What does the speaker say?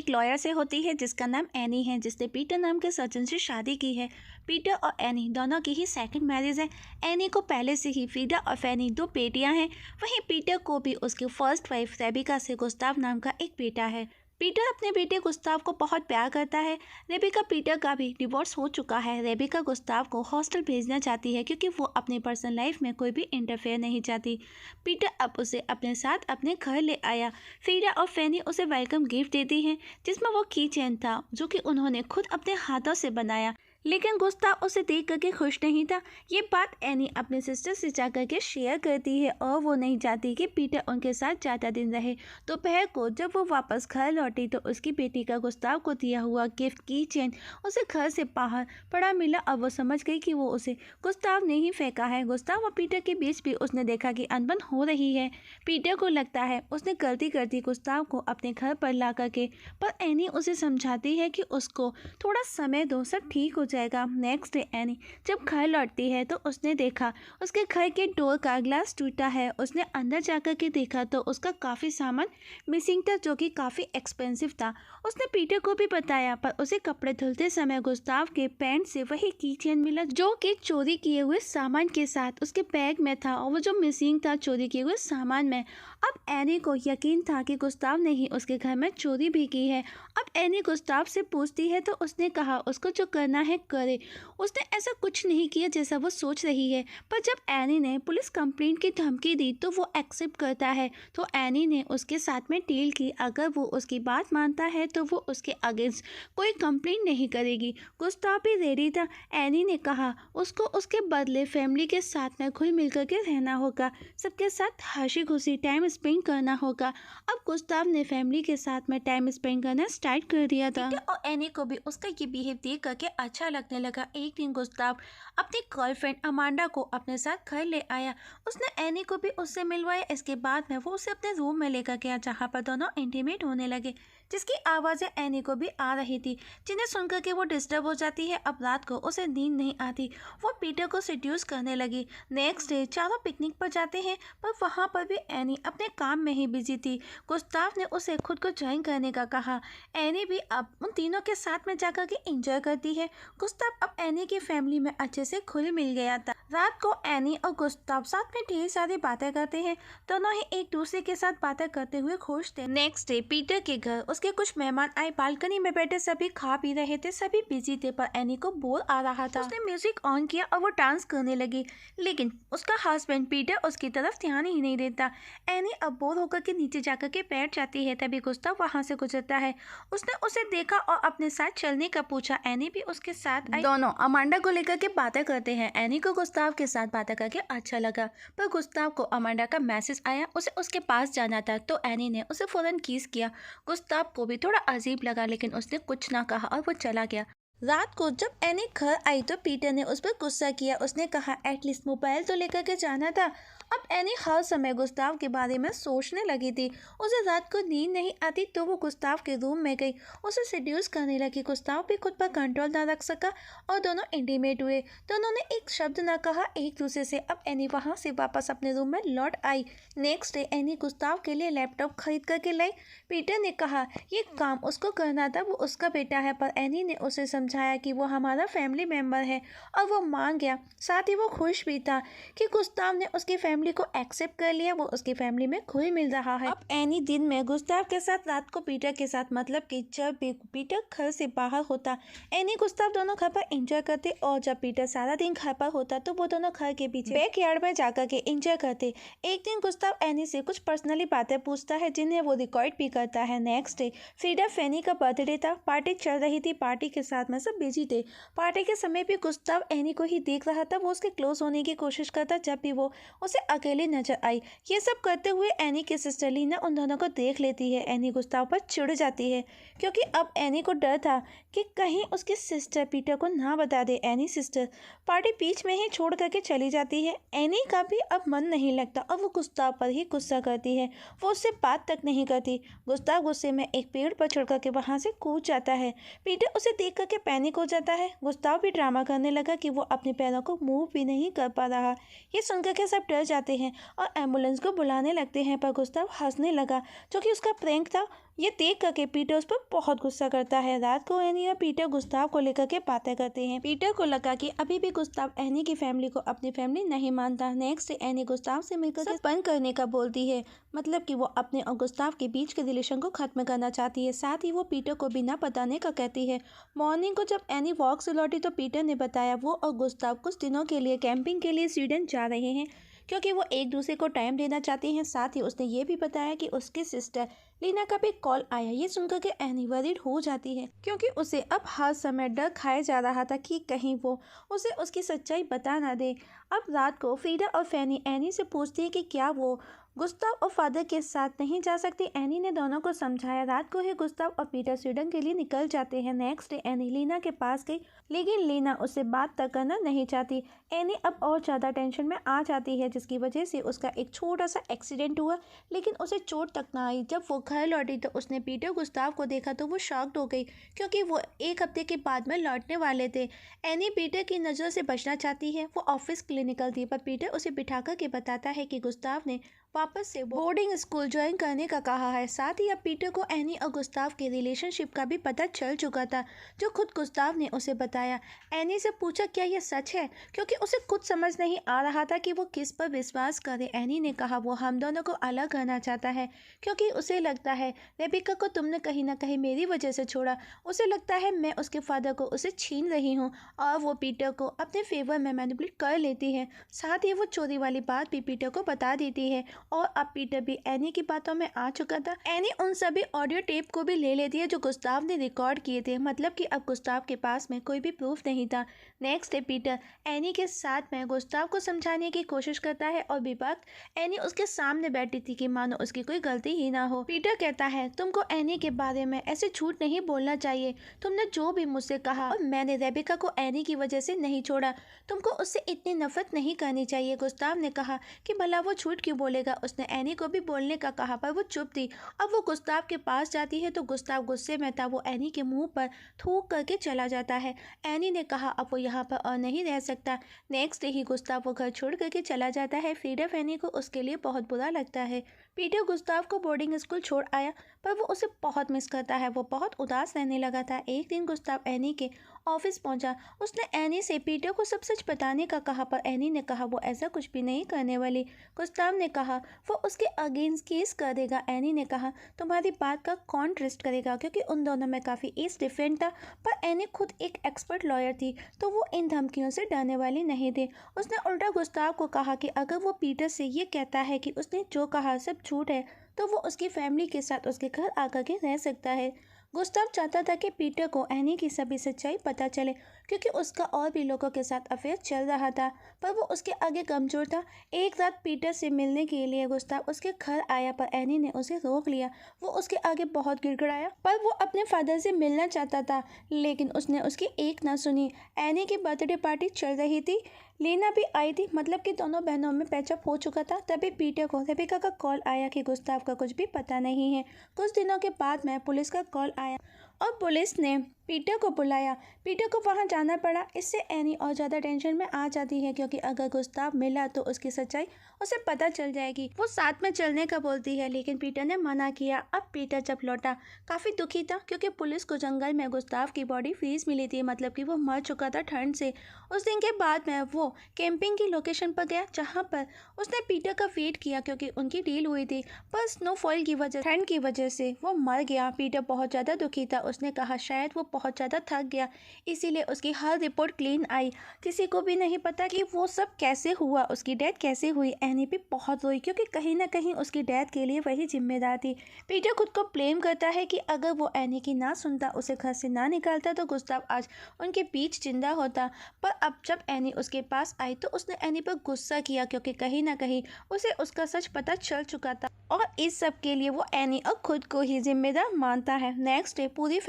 एक लॉयर से होती है जिसका नाम एनी है, जिसने पीटर नाम के सर्जन से शादी की है। पीटर और एनी दोनों की ही सेकंड मैरिज है। एनी को पहले से ही फ्रीडा और फैनी दो बेटियां हैं। वहीं पीटर को भी उसकी फर्स्ट वाइफ रेबिका से गुस्ताव नाम का एक बेटा है। पीटर अपने बेटे गुस्ताव को बहुत प्यार करता है। रेबिका पीटर का भी डिवोर्स हो चुका है। रेबिका गुस्ताव को हॉस्टल भेजना चाहती है क्योंकि वो अपनी पर्सनल लाइफ में कोई भी इंटरफेयर नहीं चाहती। पीटर अब उसे अपने साथ अपने घर ले आया। फ्रीडा और फैनी उसे वेलकम गिफ्ट देती हैं, जिसमें वो की चेन था जो कि उन्होंने खुद अपने हाथों से बनाया। लेकिन गुस्ताव उसे देख करके खुश नहीं था। ये बात एनी अपने सिस्टर से जा करके शेयर करती है और वो नहीं चाहती कि पीटर उनके साथ ज़्यादा दिन रहे। दोपहर को जब वो वापस घर लौटी तो उसकी बेटी का गुस्ताव को दिया हुआ गिफ्ट की चेन उसे घर से बाहर पड़ा मिला और वो समझ गई कि वो उसे गुस्ताव ने ही फेंका है। गुस्ताव और पीटर के बीच भी उसने देखा कि अनबन हो रही है। पीटर को लगता है उसने गलती कर दी गुस्ताव को अपने घर पर ला करके, पर एनी उसे समझाती है कि उसको थोड़ा समय दो, सब ठीक हो जाएगा। नेक्स्ट डे एनी जब घर लौटती है तो उसने देखा उसके घर के डोर का ग्लास टूटा है। उसने अंदर जाकर के देखा तो उसका काफ़ी सामान मिसिंग था जो कि काफ़ी एक्सपेंसिव था। उसने पीटर को भी बताया, पर उसे कपड़े धुलते समय गुस्ताव के पैंट से वही की चेन मिला जो कि चोरी किए हुए सामान के साथ उसके बैग में था, और वो जो मिसिंग था चोरी किए हुए सामान में। अब एनी को यकीन था कि गुस्ताव ने ही उसके घर में चोरी भी की है। अब एनी गुस्ताव से पूछती है तो उसने कहा उसको जो करना है करे। उसने ऐसा कुछ नहीं किया जैसा वो सोच रही है। पर जब एनी ने पुलिस कंप्लेंट की धमकी दी तो वो एक्सेप्ट करता है। तो एनी ने उसके साथ में डील की, अगर वो उसकी बात मानता है तो वो उसके अगेंस्ट कोई कंप्लेंट नहीं करेगी। गुस्ताव भी रेडी था। एनी ने कहा उसको उसके बदले फैमिली के साथ में घुल मिल करके रहना होगा, सबके साथ हंसी खुशी टाइम स्पेंड करना होगा। अब गुस्ताव ने फैमिली के साथ में टाइम स्पेंड करना स्टार्ट कर दिया था। और एनी को भी उसका ये बिहेव देख करके अच्छा लगने लगा। एक दिन गुस्ताव अपनी गर्लफ्रेंड अमांडा को अपने साथ घर ले आया। उसने एनी को भी उससे मिलवाया। इसके बाद में वो उसे अपने रूम में लेकर गया जहाँ पर दोनों इंटीमेट होने लगे, जिसकी आवाज़ें एनी को भी आ रही थी, जिन्हें सुनकर के वो डिस्टर्ब हो जाती है। अब रात को उसे नींद नहीं आती। वो पीटर को सेड्यूस करने लगी। नेक्स्ट डे चारों पिकनिक पर जाते हैं, पर वहाँ पर भी एनी अपने काम में ही बिजी थी। गुस्ताव ने उसे खुद को ज्वाइन करने का कहा। एनी भी अब उन तीनों के साथ में जाकर के एंजॉय करती है। गुस्ताव अब एनी की फैमिली में अच्छे से घुल मिल गया था। रात को एनी और गुस्ताव साथ में ढेर सारी बातें करते हैं। दोनों ही एक दूसरे के साथ बातें करते हुए खुश थे। नेक्स्ट डे पीटर के घर उसके कुछ मेहमान आए। बालकनी में बैठे सभी खा पी रहे थे, सभी बिजी थे, पर एनी को बोर आ रहा था। उसने म्यूजिक ऑन किया और वो डांस करने लगी, लेकिन उसका हस्बैंड पीटर उसकी तरफ ध्यान ही नहीं देता। एनी अब बोर होकर के नीचे जाकर के बैठ जाती है। तभी गुस्ताव वहां से गुजरता है। उसने उसे देखा और अपने साथ चलने का पूछा। एनी भी उसके साथ आई। दोनों अमांडा को लेकर के बातें करते हैं। एनी को गुस्ताव के साथ बातें करके अच्छा लगा, पर गुस्ताव को अमांडा का मैसेज आया, उसे उसके पास जाना था, तो एनी ने उसे फौरन किस किया। गुस्ताव को भी थोड़ा अजीब लगा, लेकिन उसने कुछ ना कहा और वो चला गया। रात को जब एनी घर आई तो पीटर ने उस पर गुस्सा किया। उसने कहा एटलीस्ट मोबाइल तो लेकर के जाना था। अब एनी हर समय गुस्ताव के बारे में सोचने लगी थी। उसे रात को नींद नहीं आती तो वो गुस्ताव के रूम में गई, उसे सेड्यूस करने लगी। गुस्ताव भी खुद पर कंट्रोल ना रख सका और दोनों इंटीमेट हुए। दोनों ने एक शब्द ना कहा एक दूसरे से। अब एनी वहाँ से वापस अपने रूम में लौट आई। नेक्स्ट डे एनी गुस्ताव के लिए लैपटॉप खरीद करके लाई। पीटर ने कहा ये काम उसको करना था, वो उसका बेटा है, पर एनी ने उसे समझाया कि वो हमारा फैमिली मेम्बर है और वो मान गया। साथ ही वो खुश भी था कि गुस्ताव ने उसकी फैमिली को एक्सेप्ट कर लिया, वो उसकी फैमिली में घुल मिल रहा है। अब एनी दिन में गुस्ताव के साथ, रात को पीटर के साथ, मतलब कि जब भी पीटर घर से बाहर होता एनी गुस्ताव दोनों घर पर एंजॉय करते, और जब पीटर सारा दिन घर पर होता तो वो दोनों घर के पीछे बैकयार्ड में जाकर के एंजॉय करते। एक दिन गुस्ताव एनी से कुछ पर्सनली बातें पूछता है जिन्हें वो रिकॉर्ड भी करता है। नेक्स्ट डे फ्रीडा फैनी का बर्थडे था। पार्टी चल रही थी, पार्टी के साथ में सब बिजी थे। पार्टी के समय भी गुस्ताव एनी को ही देख रहा था। वो उसके क्लोज होने की कोशिश करता जब भी वो उसे अकेली नजर आई। ये सब करते हुए एनी की सिस्टर लीना उन दोनों को देख लेती है। एनी गुस्ताव पर चिढ़ जाती है क्योंकि अब एनी को डर था कि कहीं उसकी सिस्टर पीटर को ना बता दे। एनी सिस्टर पार्टी बीच में ही छोड़ करके चली जाती है। एनी का भी अब मन नहीं लगता और वो गुस्ताव पर ही गुस्सा करती है। वो उससे बात तक नहीं करती। गुस्ताव गुस्से में एक पेड़ पर चढ़ करके वहां से कूद जाता है। पीटर उसे देख करके पैनिक हो जाता है। गुस्ताव भी ड्रामा करने लगा कि वो अपने पैरों को मूव भी नहीं कर पा रहा। ये सुनकर के सब डर जाते हैं और एम्बुलेंस को बुलाने लगते हैं, पर गुस्ताव हंसने लगा जो कि उसका प्रैंक था। ये देख करके पीटर उस पर बहुत गुस्सा करता है। रात को एनी और पीटर गुस्ताव को लेकर के बातें करते हैं। पीटर को लगा कि अभी भी गुस्ताव एनी की फैमिली को अपनी फैमिली नहीं मानता। नेक्स्ट एनी गुस्ताव से मिलकर सब बंद करने का बोलती है, मतलब कि वो अपने और गुस्ताव के बीच के रिलेशन को खत्म करना चाहती है। साथ ही वो पीटर को बिना बताने का कहती है। मॉर्निंग को जब एनी वॉक से लौटी तो पीटर ने बताया वो और गुस्ताव कुछ दिनों के लिए कैंपिंग के लिए स्वीडन जा रहे हैं, क्योंकि वो एक दूसरे को टाइम देना चाहते हैं। साथ ही उसने ये भी बताया कि उसकी सिस्टर लीना का भी कॉल आया। ये सुनकर के एनी वरीड हो जाती है, क्योंकि उसे अब हर समय डर खाया जा रहा था कि कहीं वो उसे उसकी सच्चाई बता ना दे। अब रात को फ्रीडा और फैनी एनी से पूछती है कि क्या वो गुस्ताव और फादर के साथ नहीं जा सकती। एनी ने दोनों को समझाया। रात को ही गुस्ताव और पीटर स्वीडन के लिए निकल जाते हैं। नेक्स्ट डे एनी लीना के पास गई, लेकिन लीना उससे बात तक करना नहीं चाहती। एनी अब और ज़्यादा टेंशन में आ जाती है, जिसकी वजह से उसका एक छोटा सा एक्सीडेंट हुआ, लेकिन उसे चोट तक ना आई। जब वो घर लौटी तो उसने पीटर गुस्ताव को देखा तो वो शॉक्ड हो गई, क्योंकि वो एक हफ्ते के बाद में लौटने वाले थे। एनी पीटर की नज़र से बचना चाहती है। वो ऑफिस के लिए निकलती है, पर पीटर उसे बिठा कर के बताता है कि गुस्ताव ने वापस से बोर्डिंग स्कूल ज्वाइन करने का कहा है। साथ ही अब पीटर को एनी और गुस्ताव के रिलेशनशिप का भी पता चल चुका था, जो खुद गुस्ताव ने उसे बताया। एनी से पूछा क्या यह सच है, क्योंकि उसे कुछ समझ नहीं आ रहा था कि वो किस पर विश्वास करे। एनी ने कहा वो हम दोनों को अलग करना चाहता है, क्योंकि उसे लगता है रेबिका को तुमने कहीं ना कहीं मेरी वजह से छोड़ा। उसे लगता है मैं उसके फादर को उसे छीन रही हूँ और वो पीटर को अपने फेवर में मैनिपुलेट कर लेती है। साथ ही वो चोरी वाली बात भी पीटर को बता देती है, और अब पीटर भी एनी की बातों में आ चुका था। एनी उन सभी ऑडियो टेप को भी ले लेती है जो गुस्ताव ने रिकॉर्ड किए थे, मतलब कि अब गुस्ताव के पास में कोई भी प्रूफ नहीं था। नेक्स्ट डे पीटर एनी के साथ में गुस्ताव को समझाने की कोशिश करता है, और बेवक्त एनी उसके सामने बैठी थी कि मानो उसकी कोई गलती ही ना हो। पीटर कहता है तुमको एनी के बारे में ऐसे झूठ नहीं बोलना चाहिए। तुमने जो भी मुझसे कहा, और मैंने रेबिका को एनी की वजह से नहीं छोड़ा। तुमको उससे इतनी नफरत नहीं करनी चाहिए। गुस्ताव ने कहा कि भला वो झूठ क्यों बोलेगा। उसने एनी को भी बोलने का कहा, पर वो चुप थी। अब वो गुस्ताव के पास जाती है तो गुस्ताव गुस्से में था। वो एनी के मुंह पर थूक करके चला जाता है। एनी ने कहा अब वो यहाँ पर और नहीं रह सकता। नेक्स्ट डे ही गुस्ताव वो घर छोड़ करके चला जाता है। फ्रीडा फैनी को उसके लिए बहुत बुरा लगता है। पीटर गुस्ताव को बोर्डिंग स्कूल छोड़ आया, पर वो उसे बहुत मिस करता है। वो बहुत उदास रहने लगा था। एक दिन गुस्ताव एनी के ऑफिस पहुंचा। उसने एनी से पीटर को सब सच बताने का कहा, पर एनी ने कहा वो ऐसा कुछ भी नहीं करने वाली। गुस्ताव ने कहा वो उसके अगेंस्ट केस कर देगा। एनी ने कहा तुम्हारी बात का कौन ट्रस्ट करेगा, क्योंकि उन दोनों में काफ़ी एज डिफरेंट था। पर एनी खुद एक एक्सपर्ट लॉयर थी, तो वो इन धमकियों से डरने वाली नहीं थी। उसने उल्टा गुस्ताव को कहा कि अगर वो पीटर से ये कहता है कि उसने जो कहा सब झूठ है, तो वो उसकी फैमिली के साथ उसके घर आकर के रह सकता है। गुस्ताव चाहता था कि पीटर को एनी की सभी सच्चाई पता चले, क्योंकि उसका और भी लोगों के साथ अफेयर चल रहा था, पर वो उसके आगे कमज़ोर था। एक रात पीटर से मिलने के लिए गुस्ताव उसके घर आया, पर एनी ने उसे रोक लिया। वो उसके आगे बहुत गिड़गिड़ाया, पर वो अपने फादर से मिलना चाहता था, लेकिन उसने उसकी एक ना सुनी। एनी की बर्थडे पार्टी चल रही थी, लीना भी आई थी, मतलब कि दोनों बहनों में पैचअप हो चुका था। तभी पीटर को रेबिका का कॉल आया कि गुस्ताव का कुछ भी पता नहीं है। कुछ दिनों के बाद में पुलिस का कॉल आया, और पुलिस ने पीटर को बुलाया। पीटर को वहां जाना पड़ा। इससे एनी और ज़्यादा टेंशन में आ जाती है, क्योंकि अगर गुस्ताव मिला तो उसकी सच्चाई उसे पता चल जाएगी। वो साथ में चलने का बोलती है, लेकिन पीटर ने मना किया। अब पीटर जब लौटा काफ़ी दुखी था, क्योंकि पुलिस को जंगल में गुस्ताव की बॉडी फ्रीज मिली थी, मतलब कि वो मर चुका था ठंड से। उस दिन के बाद में वो कैंपिंग की लोकेशन पर गया, जहाँ पर उसने पीटर का वेट किया, क्योंकि उनकी डील हुई थी। पर स्नोफॉल की वजह, ठंड की वजह से वो मर गया। पीटर बहुत ज़्यादा दुखी था। उसने कहा शायद वो बहुत ज़्यादा थक गया, इसीलिए उसकी हर रिपोर्ट क्लीन आई। किसी को भी नहीं पता कि वो सब कैसे हुआ, उसकी डेथ कैसे हुई। एनी भी बहुत रोई, क्योंकि कहीं ना कहीं उसकी डेथ के लिए वही जिम्मेदार थी। पीटर खुद को ब्लेम करता है कि अगर वो एनी की ना सुनता, उसे घर से ना निकालता, तो गुस्ताव आज उनके बीच जिंदा होता। पर अब जब एनी उसके पास आई तो उसने एनी पर गुस्सा किया, क्योंकि कहीं ना कहीं उसे उसका सच पता चल चुका था, और इस सब के लिए वो एनी और खुद को ही जिम्मेदार मानता है। नेक्स्ट डे पूरी